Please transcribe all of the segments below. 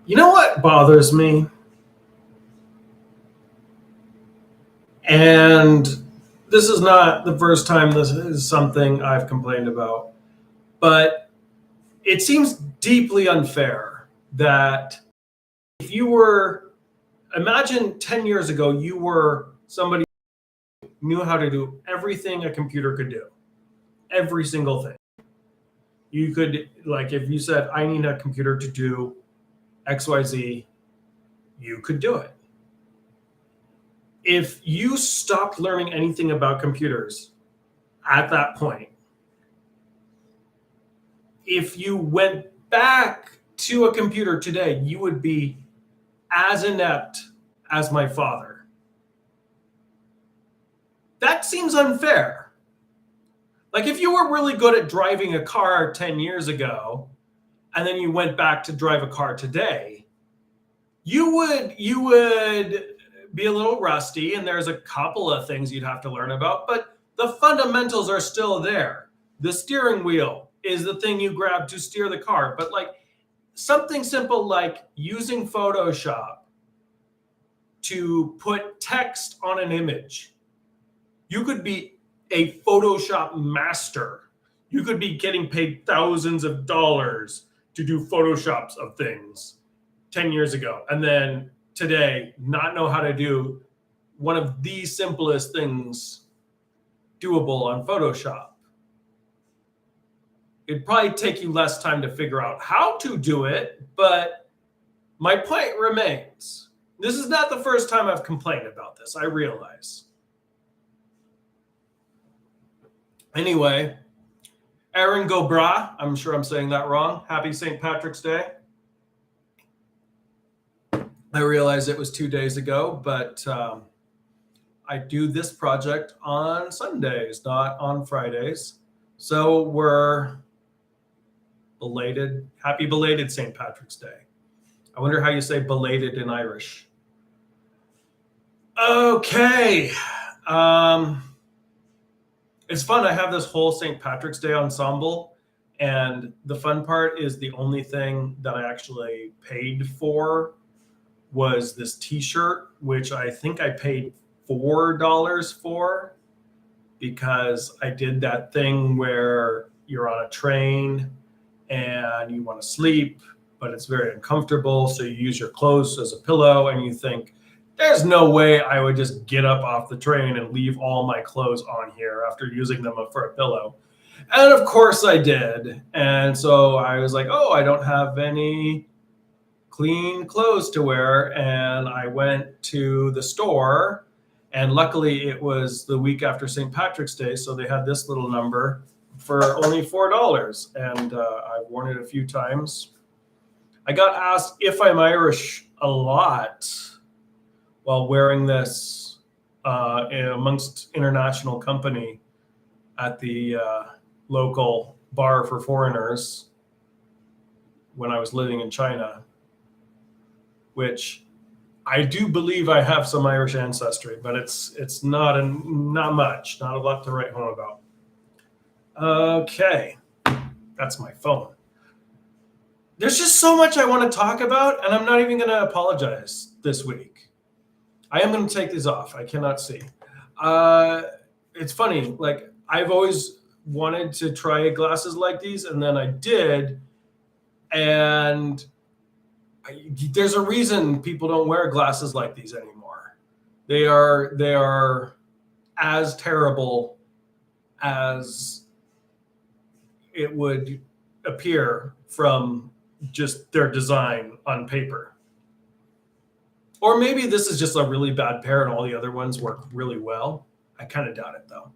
You know what bothers me? And this is not the first time this is something I've complained about, but it seems deeply unfair that if you were, imagine 10 years ago, you were somebody who knew how to do everything a computer could do, every single thing. You could, like, if you said, I need a computer to do XYZ, you could do it. If you stopped learning anything about computers at that point, if you went back to a computer today, you would be as inept as my father. That seems unfair. Like if you were really good at driving a car 10 years ago, and then you went back to drive a car today, you would be a little rusty, and there's a couple of things you'd have to learn about, but the fundamentals are still there. The steering wheel is the thing you grab to steer the car, but like something simple like using Photoshop to put text on an image. You could be a Photoshop master. You could be getting paid thousands of dollars to do Photoshops of things 10 years ago. And then today, not know how to do one of the simplest things doable on Photoshop. It'd probably take you less time to figure out how to do it, but my point remains. This is not the first time I've complained about this, I realize. Anyway, Erin Gobra, I'm sure I'm saying that wrong. Happy St. Patrick's Day. I realized it was 2 days ago, but I do this project on Sundays, not on Fridays. So we're happy belated St. Patrick's Day. I wonder how you say belated in Irish. Okay. It's fun. I have this whole St. Patrick's Day ensemble, and the fun part is the only thing that I actually paid for was this t-shirt, which I think I paid $4 for, because I did that thing where you're on a train and you want to sleep, but it's very uncomfortable. So you use your clothes as a pillow, and you think, there's no way I would just get up off the train and leave all my clothes on here after using them for a pillow. And of course I did. And so I was like, oh, I don't have any clean clothes to wear. And I went to the store, and luckily it was the week after St. Patrick's Day. So they had this little number for only $4. And I've worn it a few times. I got asked if I'm Irish a lot while wearing this amongst international company at the local bar for foreigners when I was living in China, which I do believe I have some Irish ancestry, but it's not much, not a lot to write home about. Okay, that's my phone. There's just so much I want to talk about, and I'm not even going to apologize this week. I am going to take these off. I cannot see. It's funny. Like, I've always wanted to try glasses like these, and then I did. And there's a reason people don't wear glasses like these anymore. They are as terrible as it would appear from just their design on paper. Or maybe this is just a really bad pair and all the other ones work really well. I kind of doubt it, though.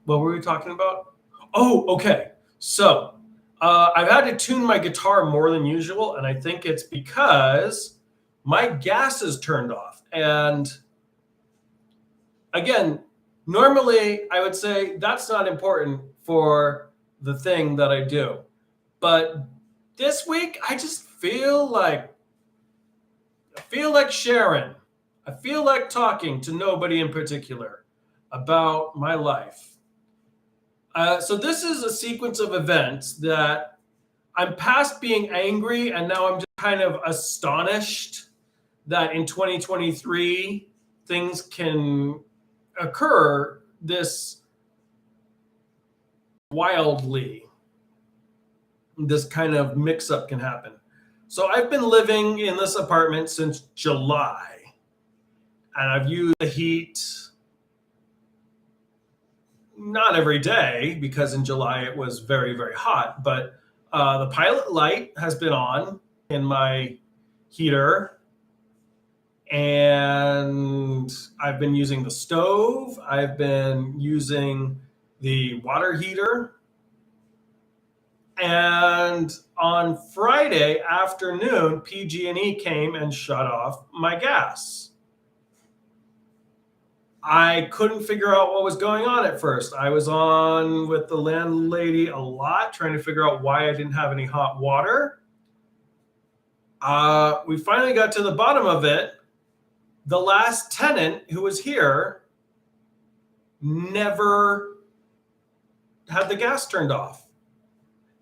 What were we talking about? Oh, okay. So I've had to tune my guitar more than usual, and I think it's because my gas is turned off. And again, normally I would say that's not important for the thing that I do. But this week, I just feel like sharing. I feel like talking to nobody in particular about my life. So this is a sequence of events that I'm past being angry, and now I'm just kind of astonished that in 2023 things can occur this wildly. This kind of mix-up can happen. So I've been living in this apartment since July, and I've used the heat not every day because in July it was very, very hot, but the pilot light has been on in my heater, and I've been using the stove. I've been using the water heater. And on Friday afternoon, PG&E came and shut off my gas. I couldn't figure out what was going on at first. I was on with the landlady a lot, trying to figure out why I didn't have any hot water. We finally got to the bottom of it. The last tenant who was here never had the gas turned off.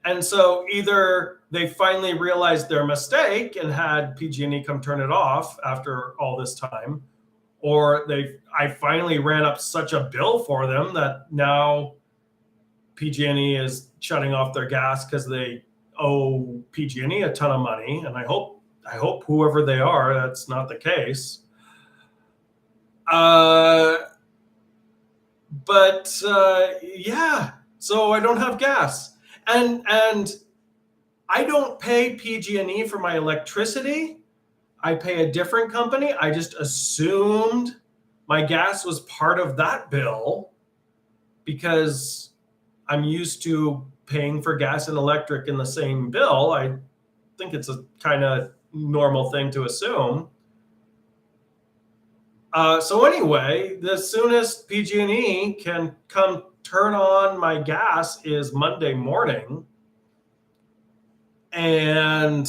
And so either they finally realized their mistake and had PG&E come turn it off after all this time, or I finally ran up such a bill for them that now PG&E is shutting off their gas because they owe PG&E a ton of money. And I hope whoever they are, that's not the case. Yeah, so I don't have gas, and I don't pay PG&E for my electricity. I pay a different company. I just assumed my gas was part of that bill because I'm used to paying for gas and electric in the same bill. I think it's a kind of normal thing to assume. So anyway, the soonest PG&E can come turn on my gas is Monday morning. And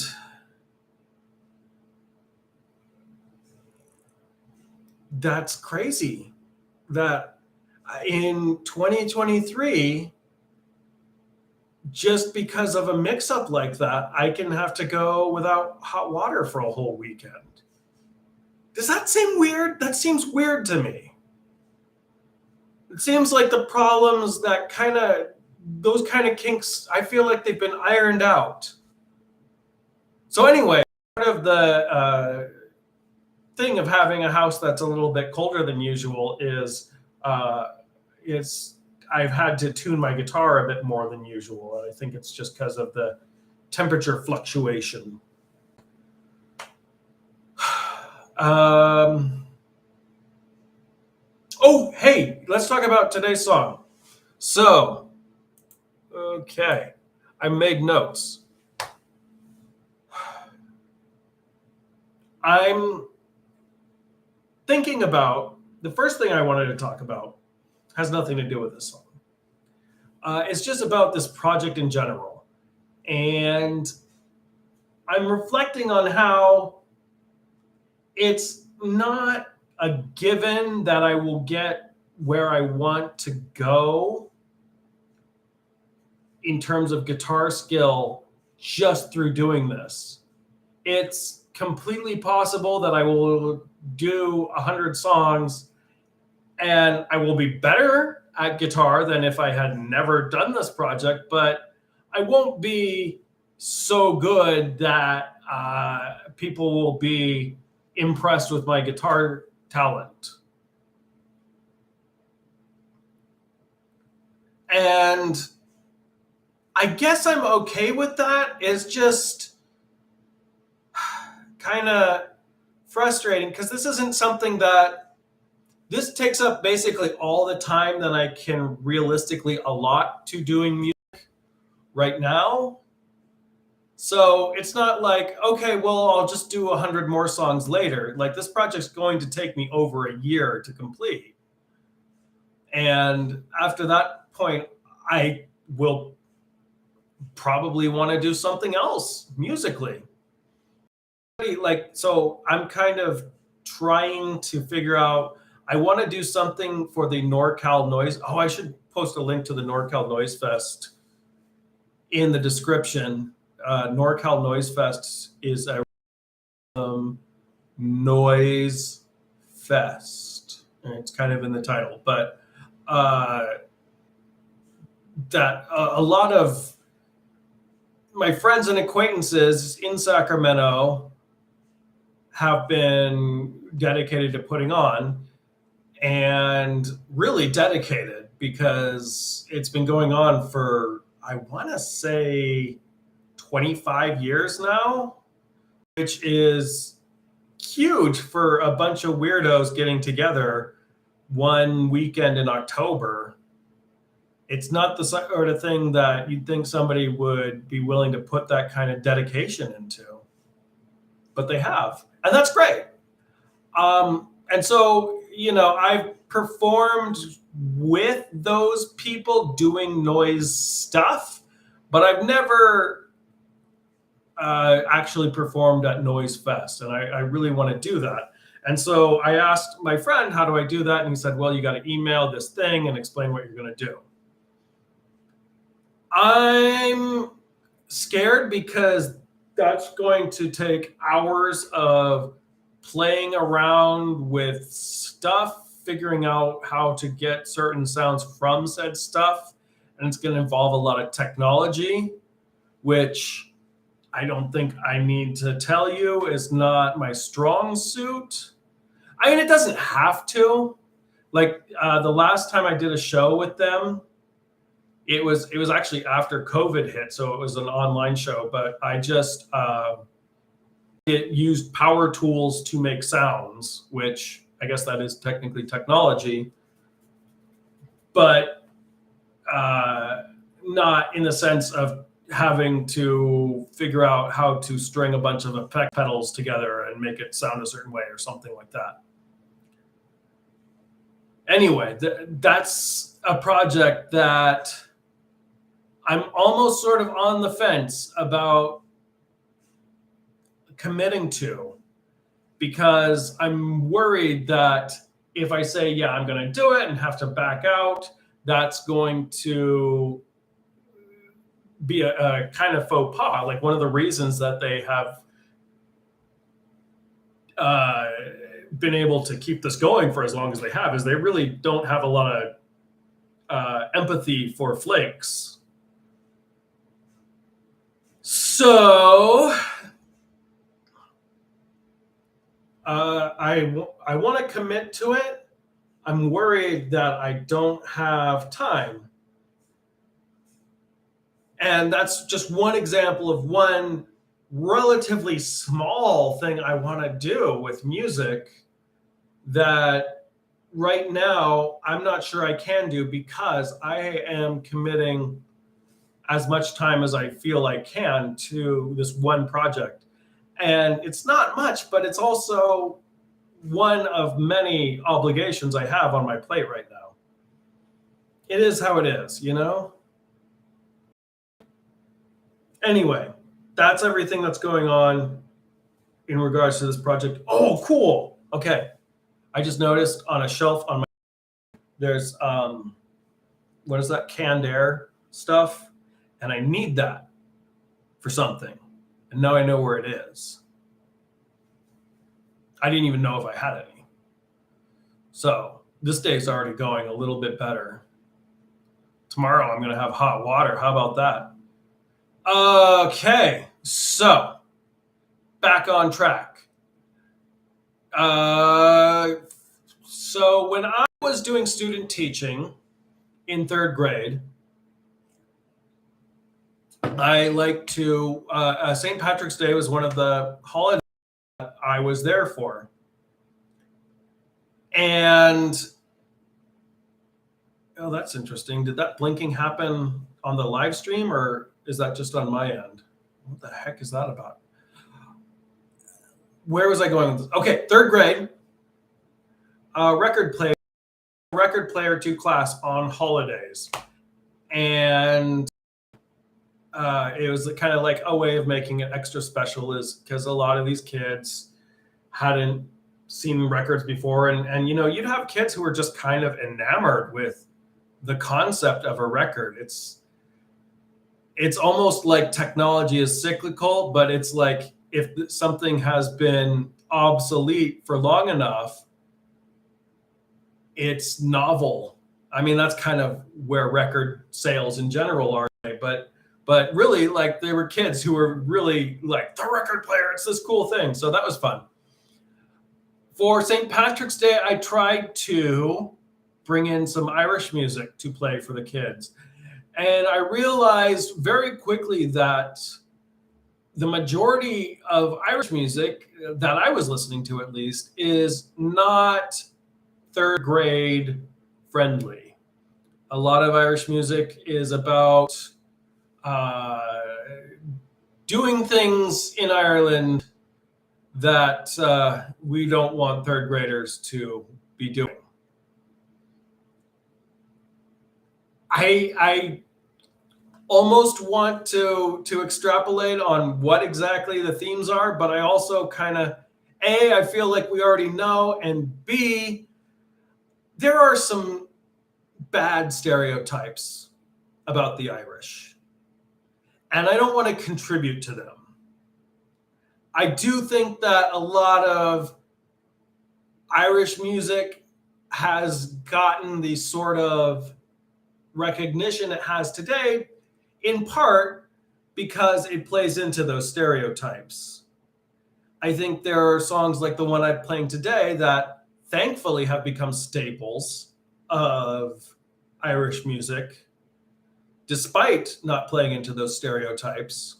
that's crazy that in 2023, just because of a mix-up like that, I can have to go without hot water for a whole weekend. Does that seem weird? That seems weird to me. It seems like the problems those kind of kinks, I feel like they've been ironed out. So anyway, part of the thing of having a house that's a little bit colder than usual is I've had to tune my guitar a bit more than usual. I think it's just because of the temperature fluctuation. Oh, hey, let's talk about today's song. So, okay, I made notes. I'm thinking about the first thing I wanted to talk about has nothing to do with this song. It's just about this project in general. And I'm reflecting on how it's not a given that I will get where I want to go in terms of guitar skill just through doing this. It's completely possible that I will do 100 songs and I will be better at guitar than if I had never done this project, but I won't be so good that people will be impressed with my guitar talent. And I guess I'm okay with that. It's just kind of frustrating because this isn't something this takes up basically all the time that I can realistically allot to doing music right now. So it's not like, okay, well, I'll just do 100 more songs later. Like, this project's going to take me over a year to complete. And after that point, I will probably want to do something else musically. So I'm kind of trying to figure out, I want to do something for the NorCal Noise. Oh, I should post a link to the NorCal Noise Fest in the description. NorCal Noise Fest is a noise fest. And it's kind of in the title, but that a lot of my friends and acquaintances in Sacramento have been dedicated to putting on, and really dedicated, because it's been going on for, I want to say, 25 years now, which is huge for a bunch of weirdos getting together one weekend in October. It's not the sort of thing that you'd think somebody would be willing to put that kind of dedication into, but they have, and that's great. And so, I've performed with those people doing noise stuff, but I've never actually performed at Noise Fest, and I really want to do that. And so I asked my friend, how do I do that? And he said, well, you got to email this thing and explain what you're going to do. I'm scared because that's going to take hours of playing around with stuff, figuring out how to get certain sounds from said stuff. And it's going to involve a lot of technology, which I don't think I need to tell you is not my strong suit. I mean, it doesn't have to. Like the last time I did a show with them, it was actually after COVID hit, so it was an online show, but I just it used power tools to make sounds, which I guess that is technically technology, but not in the sense of having to figure out how to string a bunch of effect pedals together and make it sound a certain way or something like that. Anyway, that's a project that I'm almost sort of on the fence about committing to, because I'm worried that if I say, yeah, I'm going to do it and have to back out, that's going to be a kind of faux pas. Like, one of the reasons that they have been able to keep this going for as long as they have is they really don't have a lot of empathy for flakes. So I want to commit to it. I'm worried that I don't have time. And that's just one example of one relatively small thing I want to do with music that right now I'm not sure I can do, because I am committing as much time as I feel I can to this one project. And it's not much, but it's also one of many obligations I have on my plate right now. It is how it is, Anyway, that's everything that's going on in regards to this project. Oh, cool. Okay. I just noticed on a shelf on my, there's, what is that? Canned air stuff. And I need that for something. And now I know where it is. I didn't even know if I had any. So this day's already going a little bit better. Tomorrow I'm going to have hot water. How about that? Okay, so back on track. So when I was doing student teaching in third grade, I like to, St. Patrick's Day was one of the holidays that I was there for. And, oh, that's interesting. Did that blinking happen on the live stream, or is that just on my end? What the heck is that about? Where was I going with this? Okay, third grade, record player 2 class on holidays. And it was kind of like a way of making it extra special, is because a lot of these kids hadn't seen records before. And you'd have kids who were just kind of enamored with the concept of a record. it's almost like technology is cyclical, but it's like if something has been obsolete for long enough, it's novel. I mean, that's kind of where record sales in general are. But really, like, they were kids who were really like, the record player, it's this cool thing. So that was fun. For St. Patrick's Day, I tried to bring in some Irish music to play for the kids. And I realized very quickly that the majority of Irish music that I was listening to, at least, is not third grade friendly. A lot of Irish music is about doing things in Ireland that we don't want third graders to be doing. I almost want to extrapolate on what exactly the themes are, but I also kind of, A, I feel like we already know, and B, there are some bad stereotypes about the Irish, and I don't want to contribute to them. I do think that a lot of Irish music has gotten the sort of recognition it has today, in part because it plays into those stereotypes. I think there are songs like the one I'm playing today that thankfully have become staples of Irish music, despite not playing into those stereotypes.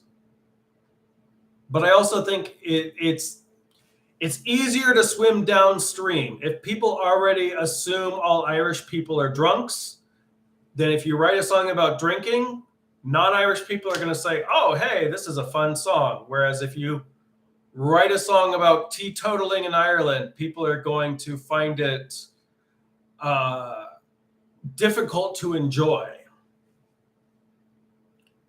But I also think it's easier to swim downstream. If people already assume all Irish people are drunks, then if you write a song about drinking, non-Irish people are going to say, oh, hey, this is a fun song. Whereas if you write a song about teetotaling in Ireland, people are going to find it difficult to enjoy.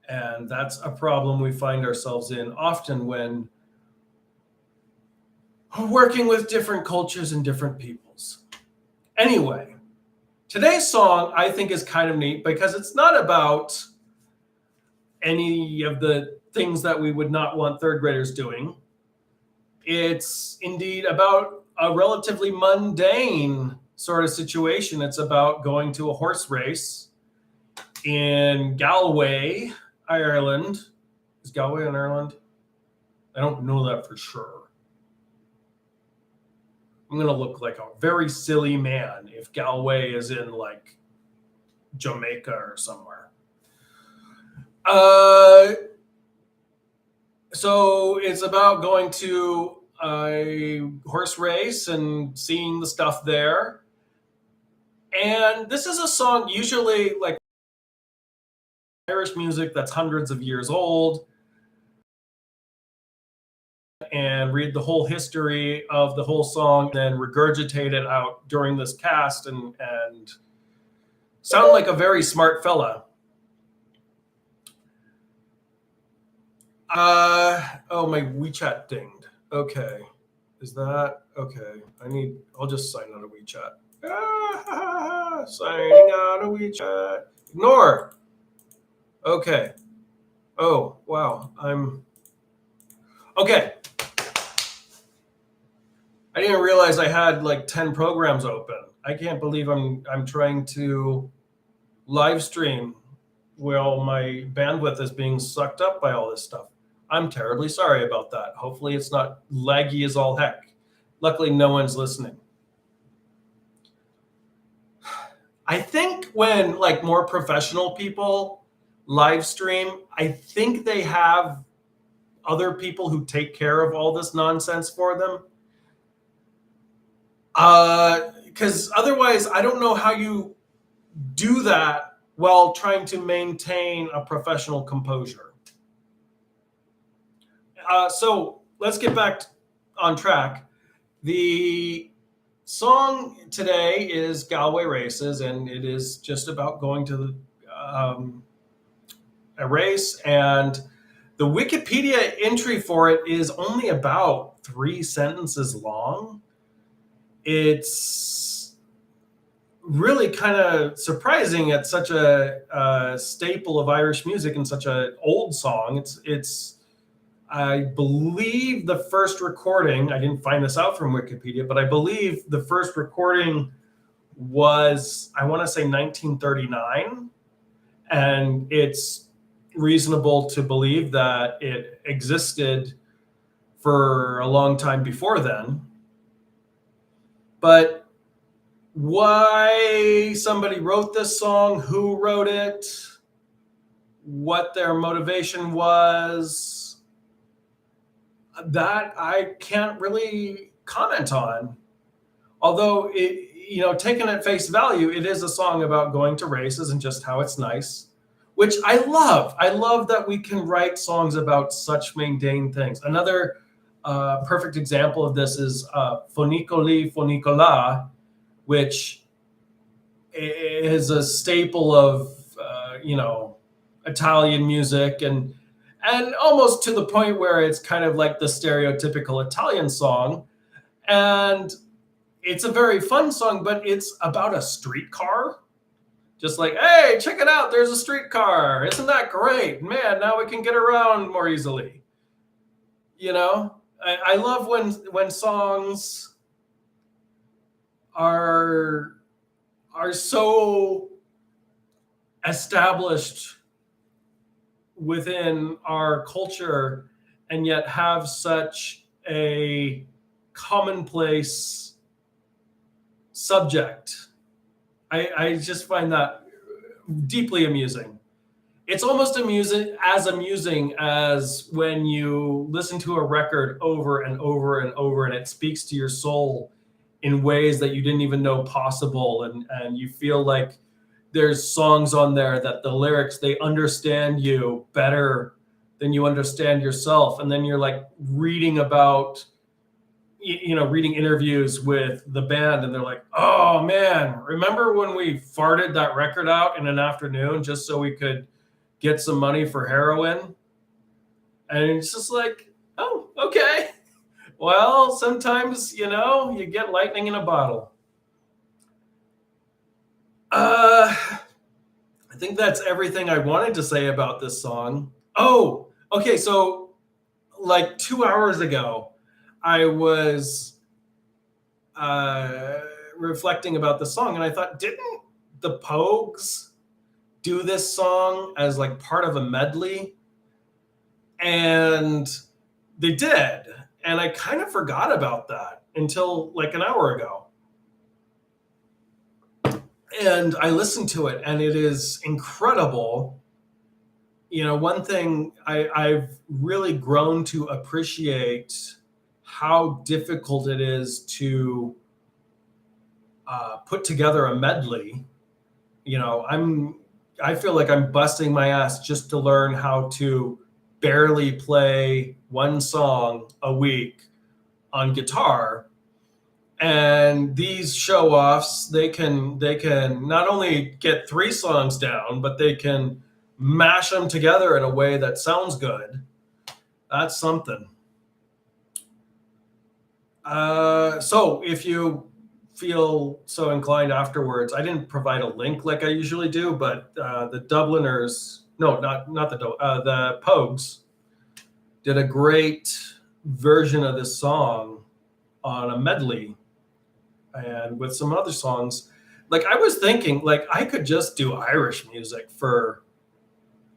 And that's a problem we find ourselves in often when working with different cultures and different peoples. Anyway, today's song I think is kind of neat because it's not about any of the things that we would not want third graders doing. It's indeed about a relatively mundane sort of situation. It's about going to a horse race in Galway, Ireland. Is Galway in Ireland? I don't know that for sure. I'm going to look like a very silly man if Galway is in like Jamaica or somewhere. So it's about going to a horse race and seeing the stuff there. And this is a song usually like Irish music that's hundreds of years old, and read the whole history of the whole song, then regurgitate it out during this cast and sound like a very smart fella. Oh, my WeChat dinged. Okay. Is that okay? I'll just sign out of WeChat. Signing out of WeChat. Ignore. Okay. Oh, wow. Okay. I didn't realize I had like 10 programs open. I can't believe I'm trying to live stream while my bandwidth is being sucked up by all this stuff. I'm terribly sorry about that. Hopefully it's not laggy as all heck. Luckily, no one's listening. I think when like more professional people live stream, I think they have other people who take care of all this nonsense for them. Because otherwise, I don't know how you do that while trying to maintain a professional composure. So let's get back on track. The song today is Galway Races, and it is just about going to a race. And the Wikipedia entry for it is only about 3 sentences long. It's really kind of surprising at such a staple of Irish music and such an old song. It's I believe the first recording, I didn't find this out from Wikipedia, but I believe the first recording was, I want to say 1939. And it's reasonable to believe that it existed for a long time before then. But why somebody wrote this song, who wrote it, what their motivation was, that I can't really comment on. Although it, taken at face value, it is a song about going to races and just how it's nice, which I love. I love that we can write songs about such mundane things. Another perfect example of this is Fonicoli Fonicola, which is a staple of Italian music, and almost to the point where it's kind of like the stereotypical Italian song. And it's a very fun song, but it's about a streetcar. Just like, hey, check it out, there's a streetcar. Isn't that great? Man, now we can get around more easily. I love when songs are so established within our culture and yet have such a commonplace subject. I just find that deeply amusing. It's almost amusing as when you listen to a record over and over and over, and it speaks to your soul in ways that you didn't even know possible. And you feel like there's songs on there that the lyrics, they understand you better than you understand yourself. And then you're like reading about, reading interviews with the band, and they're like, oh man, remember when we farted that record out in an afternoon just so we could get some money for heroin? And it's just like, oh, okay. Well, sometimes, you get lightning in a bottle. I think that's everything I wanted to say about this song. Oh, okay. So like 2 hours ago, I was reflecting about the song, and I thought, didn't the Pogues do this song as like part of a medley? And they did. And I kind of forgot about that until like an hour ago. And I listened to it, and it is incredible. One thing I've really grown to appreciate how difficult it is to put together a medley. I feel like I'm busting my ass just to learn how to barely play one song a week on guitar. And these show-offs, they can not only get 3 songs down, but they can mash them together in a way that sounds good. That's something. So if you feel so inclined afterwards, I didn't provide a link like I usually do, but the Dubliners, no, not the Pogues, did a great version of this song on a medley, and with some other songs. Like, I was thinking, like, I could just do Irish music for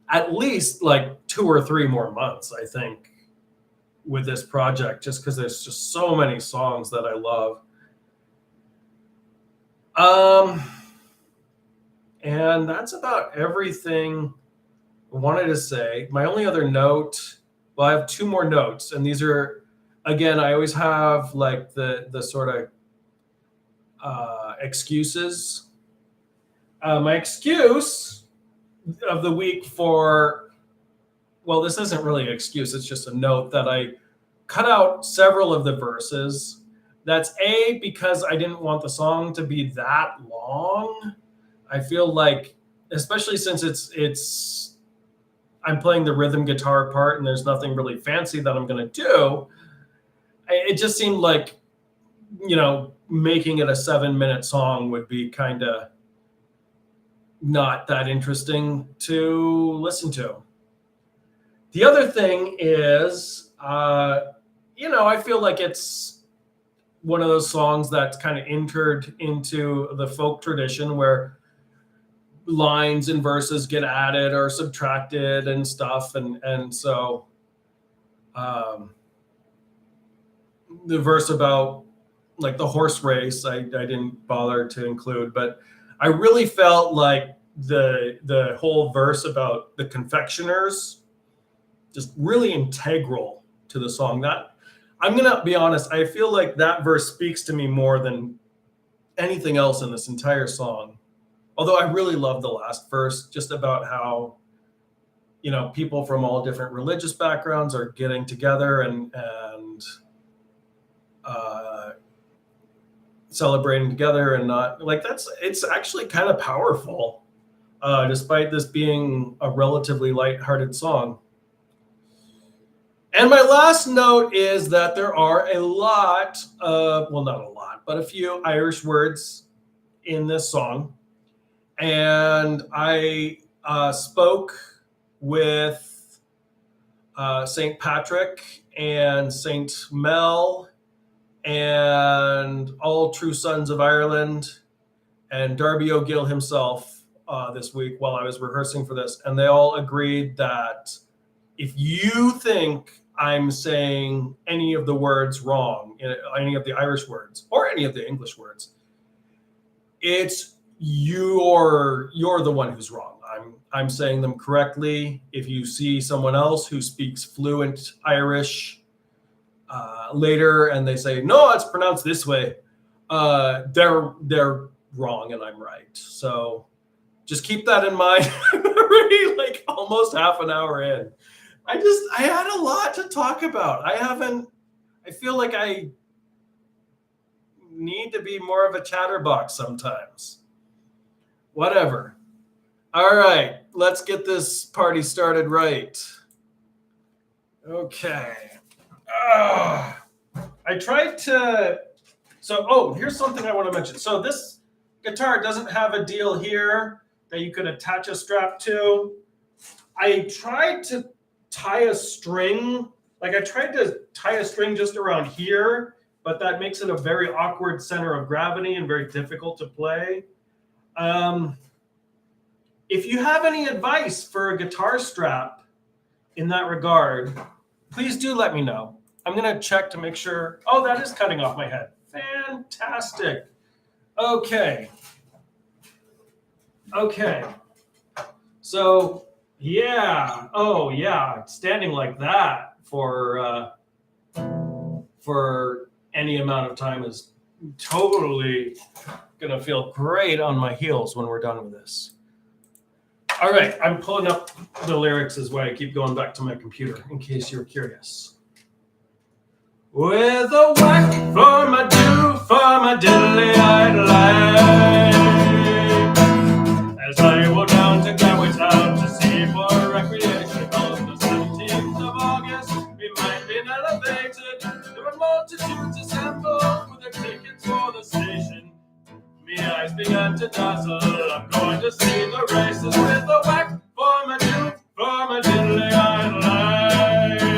at least like 2 or 3 more months, I think, with this project, just because there's just so many songs that I love. And that's about everything I wanted to say. My only other note, well, I have 2 more notes, and these are, again, I always have like the sort of excuses. My excuse of the week for, well, this isn't really an excuse, it's just a note that I cut out several of the verses. That's because I didn't want the song to be that long. I feel like, especially since it's I'm playing the rhythm guitar part and there's nothing really fancy that I'm going to do, it just seemed like, making it a 7-minute song would be kind of not that interesting to listen to. The other thing is, I feel like it's one of those songs that's kind of entered into the folk tradition where lines and verses get added or subtracted and stuff. And so the verse about like the horse race, I didn't bother to include, but I really felt like the whole verse about the confectioners just really integral to the song. That I'm gonna be honest, I feel like that verse speaks to me more than anything else in this entire song. Although I really love the last verse, just about how people from all different religious backgrounds are getting together and celebrating together, and not like it's actually kind of powerful, despite this being a relatively lighthearted song. And my last note is that there are a lot of, well, not a lot, but a few Irish words in this song. And I spoke with St. Patrick and St. Mel and all true sons of Ireland and Darby O'Gill himself this week while I was rehearsing for this. And they all agreed that if you think I'm saying any of the words wrong, any of the Irish words or any of the English words, it's you're the one who's wrong. I'm saying them correctly. If you see someone else who speaks fluent Irish later and they say, no, it's pronounced this way, they're wrong and I'm right. So just keep that in mind. I'm already like almost half an hour in. I had a lot to talk about. I feel like I need to be more of a chatterbox sometimes. Whatever. All right, let's get this party started right. Okay. I tried to, here's something I want to mention. So this guitar doesn't have a deal here that you could attach a strap to. I tried to tie a string just around here, but that makes it a very awkward center of gravity and very difficult to play. If you have any advice for a guitar strap in that regard, please do let me know. I'm going to check to make sure. Oh, that is cutting off my head. Fantastic. Okay. So, yeah. Oh, yeah. Standing like that for any amount of time is totally going to feel great on my heels when we're done with this. All right, I'm pulling up the lyrics as well. I keep going back to my computer in case you're curious. With a whack for my do, for my diddly-eyed life, as I walk down to Galway town to see for recreation on the 17th of August, we might be elevated. There were multitudes assembled with their tickets for the station. Me eyes began to dazzle. I'm going to see the races with a whack for my do, for my diddly-eyed life.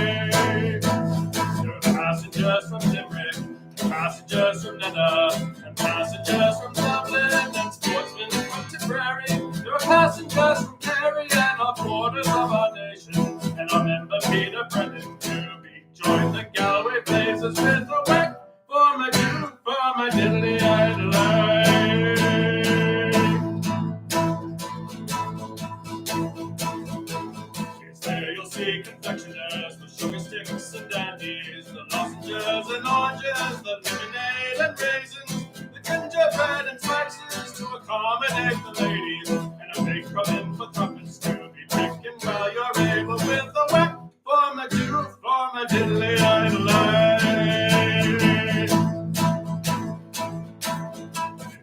There are passengers from Limerick, passengers from Nenagh, and passengers from Dublin, and sportsmen from Tipperary. There are passengers from Kerry and all quarters of our nation. And our member Peter Brennan to be joined the Galway Races with a whack for my do, for my diddly-eyed life. Confectioners, the sugar sticks and dandies, the lozenges and oranges, the lemonade and raisins, the gingerbread and spices to accommodate the ladies, and a big crumb for tuppence to be drinking while you're able with a whack for my do, for my diddly-eyed life.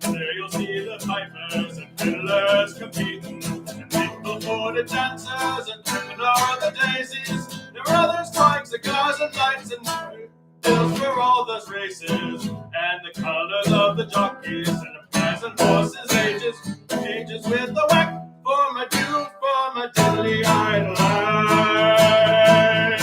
There you'll see the pipers and fiddlers competing, and people-footed dancers and tripping o'er the daisies. There were horse races, and the colors of the jockeys, and the present horses' ages with the whack for my dude, for my diddly idle life.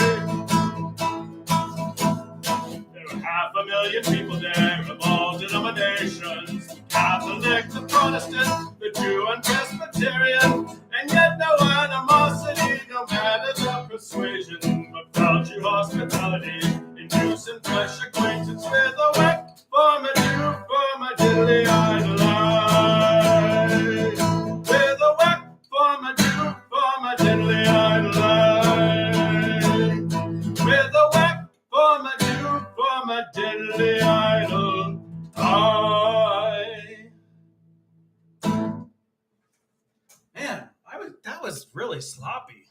There were 500,000 people there of all denominations, Catholic, the Protestant, the Jew and Presbyterian, and yet no animosity, no matter the persuasion, but felt you hospitality, induce and fresh acquaintance with a whack for my Jew, for my diddly idle life. With a whack for my Jew, for my diddly idle life. With a whack for my Jew, for my diddly idle life. Man, that was really sloppy.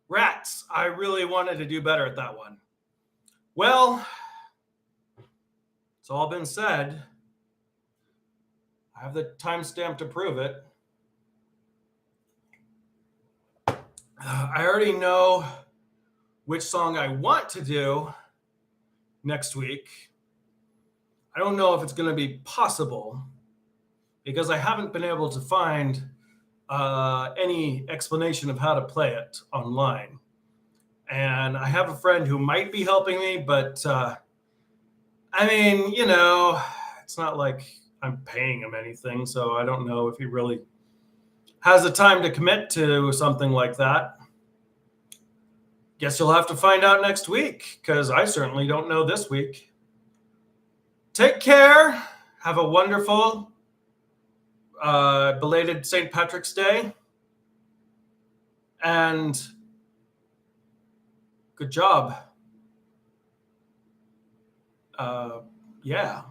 Rats, I really wanted to do better at that one. Well, it's all been said. I have the timestamp to prove it. I already know which song I want to do next week. I don't know if it's going to be possible because I haven't been able to find any explanation of how to play it online. And I have a friend who might be helping me, but I mean, you know, it's not like I'm paying him anything, so I don't know if he really has the time to commit to something like that. Guess you'll have to find out next week, because I certainly don't know this week. Take care. Have a wonderful belated St. Patrick's Day. And good job. Yeah.